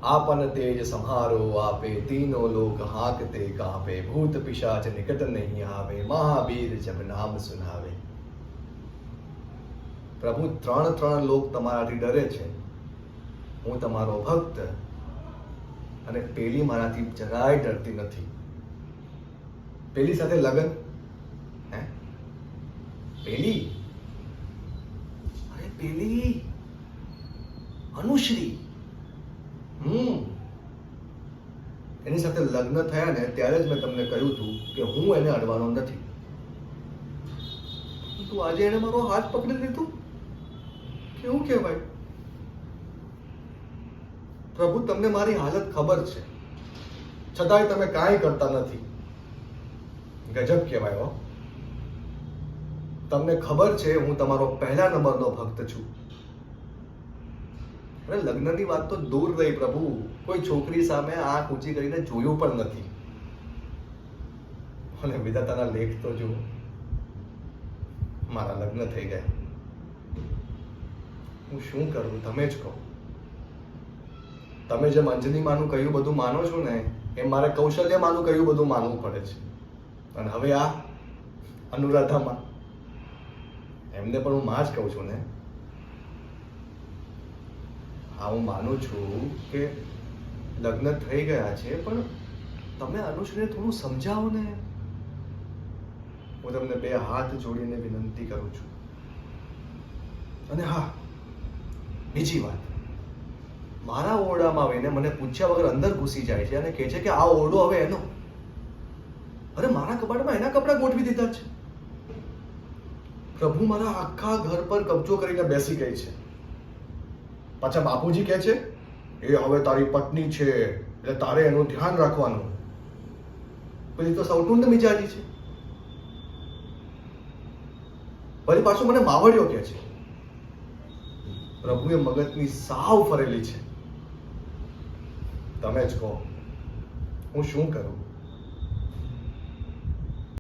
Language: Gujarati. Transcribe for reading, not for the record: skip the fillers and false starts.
आपन तेज संहारो आपे तीनों लोक हाकते कांपे भूत पिशाच निकट नहीं आवे महावीर जब नाम सुनावे। प्रभु त्रण त्रण लोक तमाराथी डरे छे। हूँ तमारो भक्त अने पेली माराथी જરાય डरती नहीं। पेली साथे लगन है पेली अरे पेली अनुश्री એની સાથે લગ્ન થયા ને ત્યારે જ મેં તમને કહ્યું હતું કે હું એને અડવાનો નથી. તો આજે એને મારો હાથ પકડી લીધું. કેવું કહેવાય? પ્રભુ તમને મારી હાલત ખબર છે, છતાંય તમે કાંઈ કરતા નથી. ગજબ કહેવાય હો. તમને ખબર છે હું તમારો પહેલા નંબરનો ભક્ત છું. અરે લગ્નની વાત તો દૂર રહી પ્રભુ, કોઈ છોકરી સામે આંખ ઊંચી કરીને જોયું પણ નથી. અને વિધાતાના લેખ તો જુઓ, મારા લગ્ન થઈ ગયા. હું શું કરું તમે જ કહો. તમે જેમ અંજલિમાનું કહ્યું બધું માનો છો ને, એમ મારે કૌશલ્યમાનું કહ્યું બધું માનવું પડે છે. અને હવે આ અનુરાધામાં, એમને પણ હું માં જ કહું છું ને. હા, હું માનું છું કે લગ્ન થઈ ગયા છે, પણ તમે અનુશ્રીને થોડું સમજાવો ને. હું તમને બે હાથ જોડીને વિનંતી કરું છું. અને હા, બીજી વાત, મારા ઓરડામાં આવીને મને પૂછ્યા વગર અંદર ઘૂસી જાય છે અને કહે છે કે આ ઓરડો હવે એનો. અરે મારા કબાટમાં એના કપડા ગોઠવી દીધા છે. પ્રભુ મારા આખા ઘર પર કબજો કરીને બેસી ગઈ છે. પાછા બાપુજી કહે છે એ હવે તારી પત્ની છે એટલે તારે એનું ધ્યાન રાખવાનું. પછી તો સૌટુંડ મિજાજી છે. પછી પાછું મને માવડિયો કહે છે. પ્રભુએ મગજની સાવ ફરેલી છે. તમે જ કહો, હું શું કરું?